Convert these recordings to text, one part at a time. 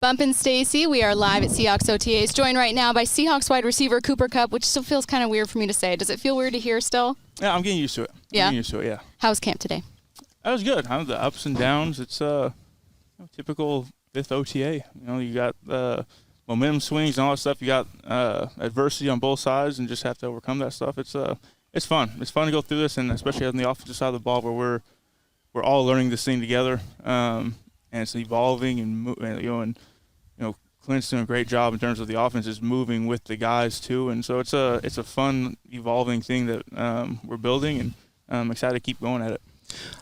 Bump and Stacy, we are live at Seahawks OTAs, joined right now by Seahawks wide receiver Cooper Kupp, which still feels kind of weird for me to say. Does it feel weird to hear still? Yeah, I'm getting used to it. Yeah? I'm getting used to it, yeah. How was camp today? That was good. The ups and downs. It's typical fifth OTA. You got momentum swings and all that stuff. You got adversity on both sides and just have to overcome that stuff. It's fun. It's fun to go through this, and especially on the offensive side of the ball where we're all learning this thing together, and it's evolving and Klint's doing a great job in terms of the offense is moving with the guys too, and so it's a fun evolving thing that we're building, and I'm excited to keep going at it.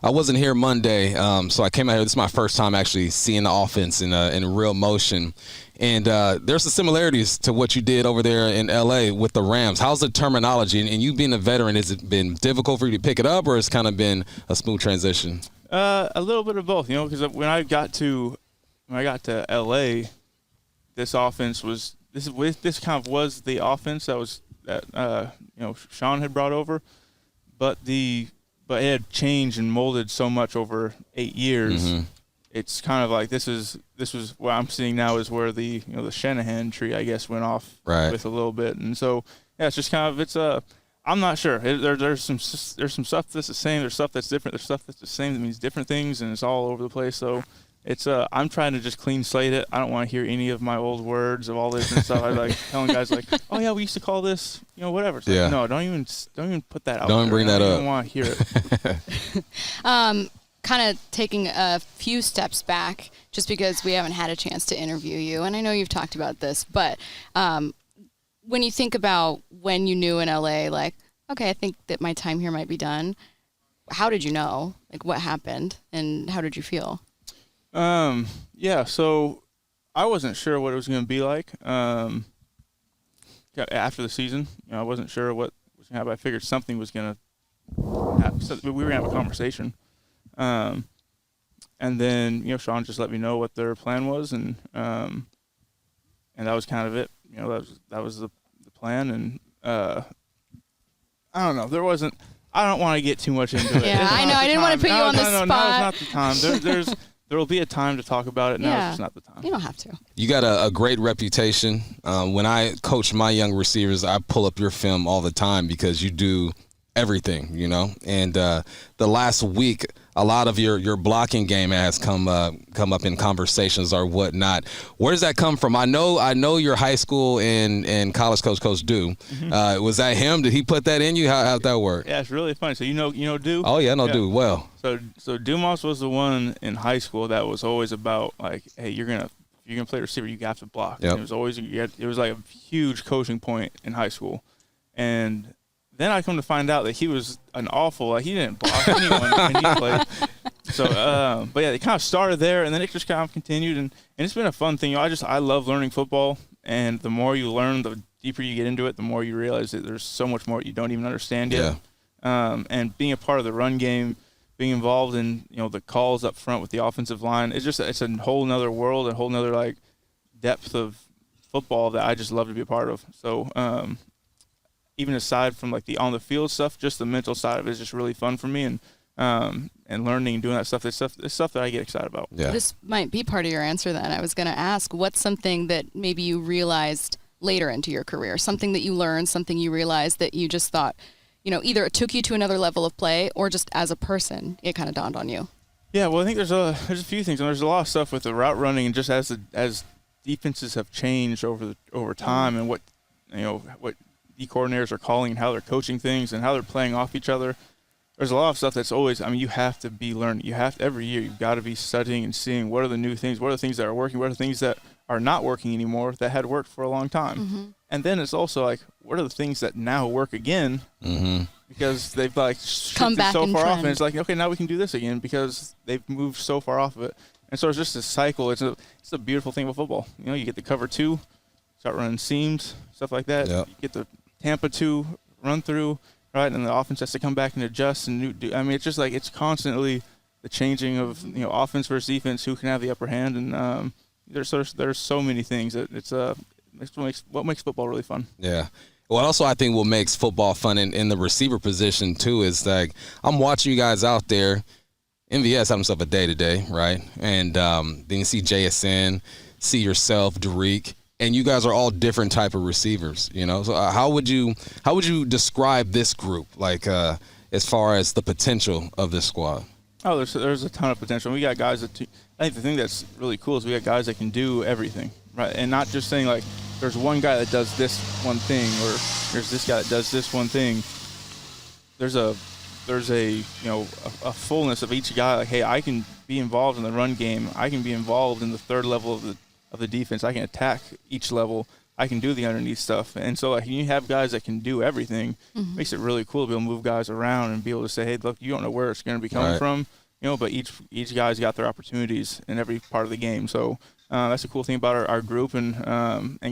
I wasn't here Monday, so I came out here. This is my first time actually seeing the offense in real motion, and there's some similarities to what you did over there in L.A. with the Rams. How's the terminology? And you being a veteran, has it been difficult for you to pick it up, or has it kind of been a smooth transition? A little bit of both, because when I got to L.A., this offense was this kind of was the offense that Sean had brought over, but it had changed and molded so much over 8 years. Mm-hmm. It's kind of like this was what I'm seeing now is where the Shanahan tree, I guess, went off with a little bit, and so yeah, it's just kind of I'm not sure. There's some stuff that's the same. There's stuff that's different. There's stuff that's the same that means different things, and it's all over the place. So. I'm trying to just clean slate it. I don't want to hear any of my old words of all this and stuff. I like telling guys like, oh yeah, we used to call this, whatever. It's like, no, don't even put that out. Don't bring that up. I don't want to hear it. Kind of taking a few steps back, just because we haven't had a chance to interview you, and I know you've talked about this, but when you think about when you knew in LA, like, okay, I think that my time here might be done. How did you know? Like, what happened, and how did you feel? So I wasn't sure what it was going to be like after the season. I wasn't sure what was going to happen. I figured something was going to happen. We were going to have a conversation. And then, Sean just let me know what their plan was, and that was kind of it. That was the plan, and I don't know. I don't want to get too much into it. Yeah, I know. I didn't want to put you on the spot. Now is not the time. There will be a time to talk about it. Now it's just not the time. You don't have to. You got a great reputation. When I coach my young receivers, I pull up your film all the time because you do everything, And the last week, a lot of your blocking game has come up in conversations or whatnot. Where does that come from? I know your high school and college coach Dew. Mm-hmm. Was that him? Did he put that in you? How'd that work? Yeah, it's really funny. So you know Dew? Oh yeah, I know Dew well. So Dumas was the one in high school that was always about like, hey, if you're gonna play receiver, you have to block. Yep. It was like a huge coaching point in high school, and then I come to find out that he was he didn't block anyone when he played. So, but yeah, it kind of started there, and then it just kind of continued, and it's been a fun thing. I love learning football, and the more you learn, the deeper you get into it, the more you realize that there's so much more you don't even understand yet. Yeah. And being a part of the run game, being involved in the calls up front with the offensive line, it's a whole nother world, a whole nother like depth of football that I just love to be a part of. So. Even aside from like the on the field stuff, just the mental side of it is just really fun for me, and learning and doing that stuff. It's stuff that I get excited about. Yeah. This might be part of your answer then. I was going to ask, what's something that maybe you realized later into your career, something that you learned, something you realized that you just thought, either it took you to another level of play or just as a person, it kind of dawned on you. Yeah, well, I think there's a few things, and there's a lot of stuff with the route running, and just as defenses have changed over time, and what D coordinators are calling and how they're coaching things and how they're playing off each other. There's a lot of stuff that's always, you have to be learning. Every year you've got to be studying and seeing what are the new things, what are the things that are working, what are the things that are not working anymore that had worked for a long time. Mm-hmm. And then it's also like, what are the things that now work again? Mm-hmm. Because they've come back so far trend. off, and it's like, okay, now we can do this again because they've moved so far off of it. And so it's just a cycle. It's a beautiful thing about football. You get the cover 2, start running seams, stuff like that. Yep. You get the Tampa 2 run through, right, and the offense has to come back and adjust it's just like it's constantly the changing of offense versus defense, who can have the upper hand, and there's so many things that it's what makes football really fun. Yeah. Well, also I think what makes football fun in the receiver position too is like I'm watching you guys out there. MVS had himself a day-to-day, right? And then you see JSN. see yourself, Derek, and you guys are all different type of receivers, you know. So how would you describe this group, like as far as the potential of this squad? Oh, there's a ton of potential. We got guys that I think the thing that's really cool is we got guys that can do everything, right? And not just saying like there's one guy that does this one thing or there's this guy that does this one thing. There's a fullness of each guy. Like, hey, I can be involved in the run game. I can be involved in the third level of the defense. I can attack each level. I can do the underneath stuff. And so like you have guys that can do everything. Mm-hmm. Makes it really cool to be able to move guys around and be able to say, hey, look, you don't know where it's going to be coming from, you know, but each guy's got their opportunities in every part of the game. So that's a cool thing about our group, and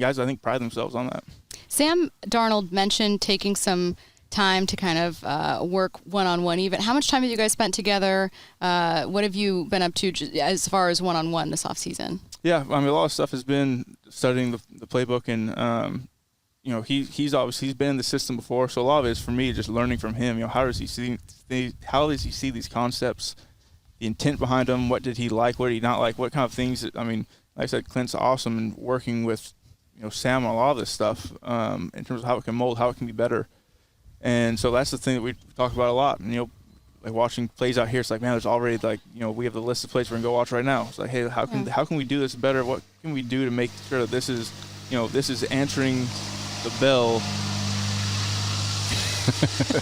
guys I think pride themselves on that. Sam Darnold mentioned taking some time to kind of work one-on-one even. How much time have you guys spent together? What have you been up to as far as one-on-one this offseason? Yeah, I mean, a lot of stuff has been studying the playbook, and you know, he's been in the system before, so a lot of it is for me just learning from him. You know, how does he see these concepts, the intent behind them? What did he like? What did he not like? What kind of things? I mean, like I said, Klint's awesome in working with, you know, Sam on a lot of this stuff in terms of how it can mold, how it can be better. And so that's the thing that we talk about a lot. And, you know, like watching plays out here, it's like, man, there's already like, you know, we have the list of plays we're going to go watch right now. It's like, hey, how can we do this better? What can we do to make sure that this is, you know, this is answering the bell.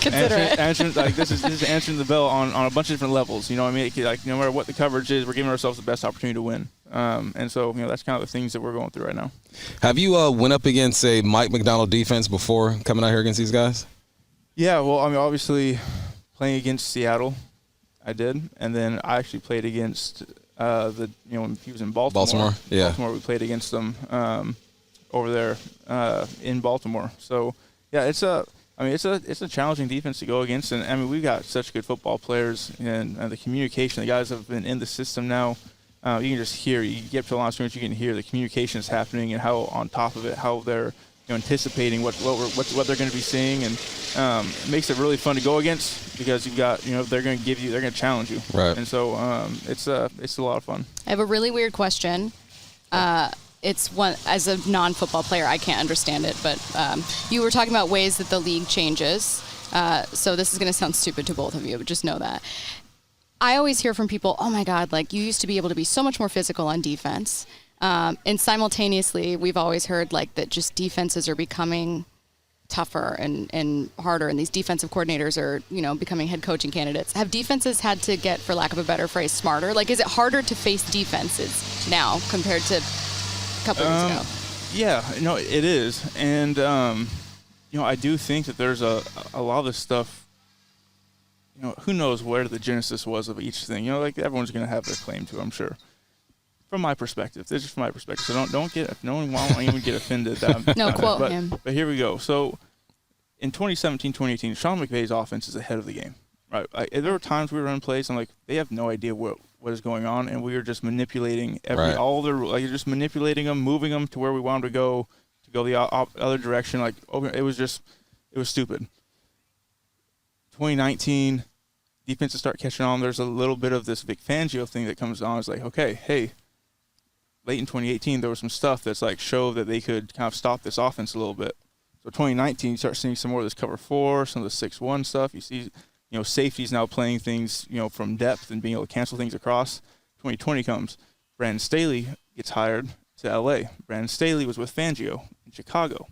This is answering the bell on a bunch of different levels. You know what I mean? Like, no matter what the coverage is, we're giving ourselves the best opportunity to win. And so, you know, that's kind of the things that we're going through right now. Have you went up against a Mike Macdonald defense before coming out here against these guys? Yeah, well, I mean, obviously playing against Seattle, I did, and then I actually played against when he was in Baltimore. Baltimore, we played against them over there in Baltimore. So yeah, it's a challenging defense to go against, and I mean we've got such good football players, and the communication. The guys have been in the system now. You can just hear. You get to the line of scrimmage, you can hear the communication is happening, and how on top of it, how they're anticipating what they're going to be seeing, and it makes it really fun to go against because you've got, they're going to challenge you, right? And so it's a lot of fun. I have a really weird question. It's one, as a non-football player, I can't understand it, but you were talking about ways that the league changes. So this is going to sound stupid to both of you, but just know that. I always hear from people, oh my God, like you used to be able to be so much more physical on defense. And simultaneously, we've always heard like that just defenses are becoming tougher and harder, and these defensive coordinators are, becoming head coaching candidates. Have defenses had to get, for lack of a better phrase, smarter? Like, is it harder to face defenses now compared to a couple years ago? Yeah, it is. And, I do think that there's a lot of this stuff, who knows where the genesis was of each thing. Like everyone's going to have their claim to it, I'm sure. From my perspective, this is from my perspective. So no one won't even get offended. No, quote him. But here we go. So in 2017, 2018, Sean McVay's offense is ahead of the game, right? There were times we were running plays, and like they have no idea what is going on, and we were just manipulating all their, like just manipulating them, moving them to where we wanted to go the other direction. Like it was stupid. 2019, defenses start catching on. There's a little bit of this Vic Fangio thing that comes on. It's like, okay, hey. Late in 2018, there was some stuff that's like showed that they could kind of stop this offense a little bit. So 2019, you start seeing some more of this cover 4, some of the 6-1 stuff. You see, safeties now playing things, from depth and being able to cancel things across. 2020 comes. Brandon Staley gets hired to L.A. Brandon Staley was with Fangio in Chicago.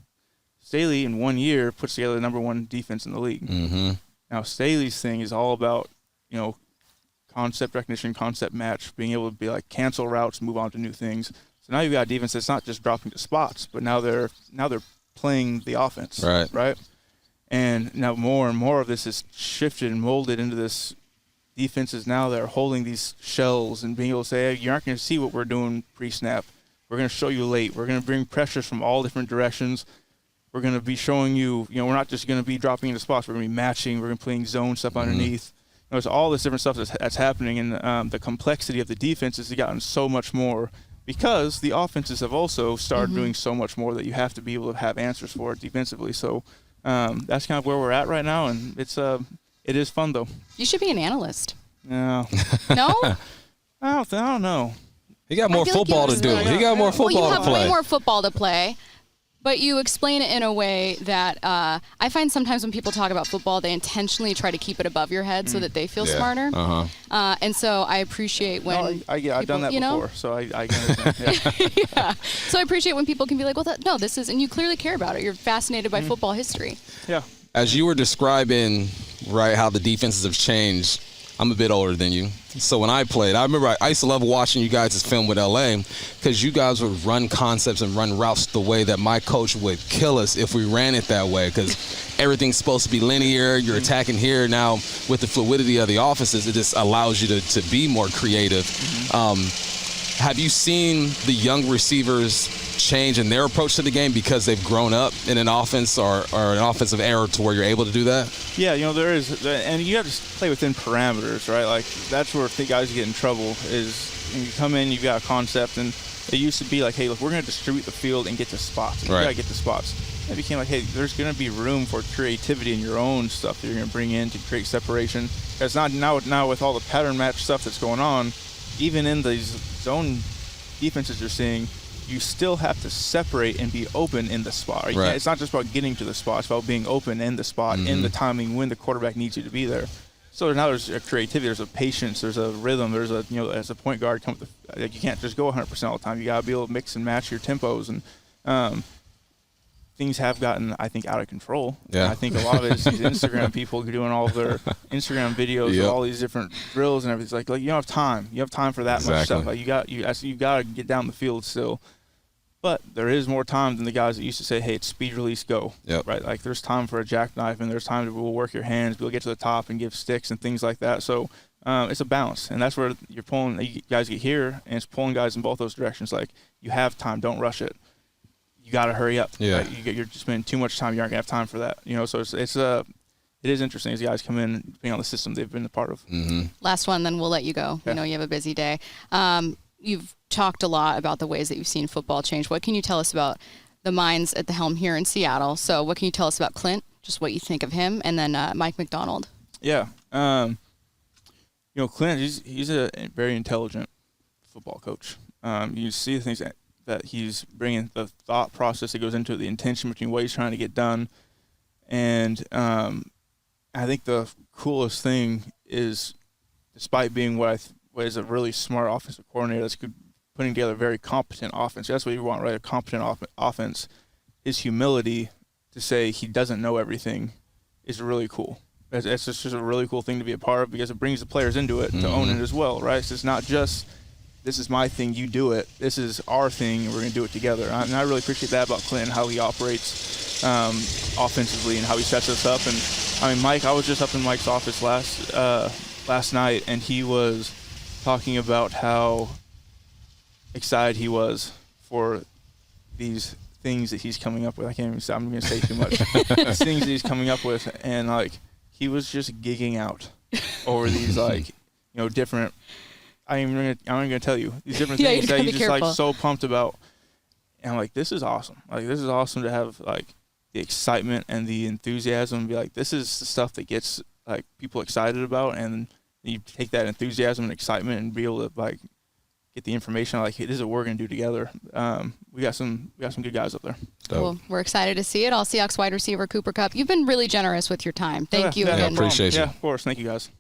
Staley, in 1 year, puts together the number 1 defense in the league. Mm-hmm. Now, Staley's thing is all about, concept recognition, concept match, being able to be like cancel routes, move on to new things. So now you've got a defense that's not just dropping to spots, but now they're playing the offense, right? And now more and more of this is shifted and molded into this defenses now that are holding these shells and being able to say, hey, you aren't going to see what we're doing pre-snap. We're going to show you late. We're going to bring pressures from all different directions. We're going to be showing you, we're not just going to be dropping into spots. We're going to be matching. We're going to be playing zone stuff underneath. There's all this different stuff that's happening, and the complexity of the defenses has gotten so much more because the offenses have also started doing so much more that you have to be able to have answers for it defensively. So that's kind of where we're at right now, and it is fun though. You should be an analyst. No. No? I don't know. He got more football to do. He got more football to play. You have way more football to play. But you explain it in a way that I find sometimes when people talk about football, they intentionally try to keep it above your head so that they feel smarter. And so I appreciate when I've done that before, so I understand. Yeah. So I appreciate when people can be like, well, no, this is, and you clearly care about it. You're fascinated by football history. Yeah. As you were describing, right, how the defenses have changed, I'm a bit older than you. So when I played, I remember I used to love watching you guys' film with LA because you guys would run concepts and run routes the way that my coach would kill us if we ran it that way, because everything's supposed to be linear. You're attacking here. Now, with the fluidity of the offenses, it just allows you to be more creative. Have you seen the young receivers change in their approach to the game because they've grown up in an offense or an offensive era to where you're able to do that? Yeah, there is, and you have to play within parameters, right? Like, that's where the guys get in trouble is when you come in, you've got a concept, and it used to be like, hey, look, we're going to distribute the field and get to spots. You got to get to spots. It became like, hey, there's going to be room for creativity in your own stuff that you're going to bring in to create separation. It's not now with all the pattern match stuff that's going on, even in these zone defenses you're seeing, you still have to separate and be open in the spot. It's not just about getting to the spot. It's about being open in the spot, in the timing when the quarterback needs you to be there. So now there's a creativity, there's a patience, there's a rhythm, there's a, as a point guard, you can't just go 100% all the time. You got to be able to mix and match your tempos. And things have gotten, I think, out of control. Yeah. I think a lot of it is these Instagram people doing all of their Instagram videos of all these different drills and everything. It's like you don't have time. You have time for that much stuff. Like you got to get down the field still. But there is more time than the guys that used to say, hey, it's speed, release, go. Right? Like there's time for a jackknife, and there's time to work your hands, be able to get to the top and give sticks and things like that. So it's a balance, and that's where you're pulling. You guys get here, and it's pulling guys in both those directions. Like you have time, don't rush it. You got to hurry up. Yeah. Right? You're just spending too much time. You aren't gonna have time for that. So it is interesting as the guys come in, depending on the system they've been a part of. Last one, then we'll let you go. You have a busy day. You've talked a lot about the ways that you've seen football change. What can you tell us about the minds at the helm here in Seattle? So what can you tell us about Klint, just what you think of him, and then Mike Macdonald? Yeah. Klint, he's a very intelligent football coach. You see the things that he's bringing, the thought process that goes into it, the intention between what he's trying to get done. And I think the coolest thing is, despite being what is a really smart offensive coordinator that's putting together a very competent offense. That's what you want, right? A competent offense. His humility to say he doesn't know everything is really cool. It's just a really cool thing to be a part of because it brings the players into it to own it as well, right? So it's not just, this is my thing, you do it. This is our thing, and we're going to do it together. And I really appreciate that about Klint, how he operates offensively and how he sets us up. And, Mike, I was just up in Mike's office last night, and he was talking about how excited he was for these things that he's coming up with. I can't even say, I'm going to say too much. These things that he's coming up with, and he was just gigging out over these different. I'm not going to tell you these different things that he's just so pumped about. And I'm this is awesome. This is awesome to have the excitement and the enthusiasm and be this is the stuff that gets people excited about, and you take that enthusiasm and excitement and be able to get the information this is what we're going to do together. We got some good guys up there. Well, we're excited to see it. All Seahawks wide receiver Cooper Kupp. You've been really generous with your time. Thank you again. Appreciate you. Yeah, of course. Thank you guys.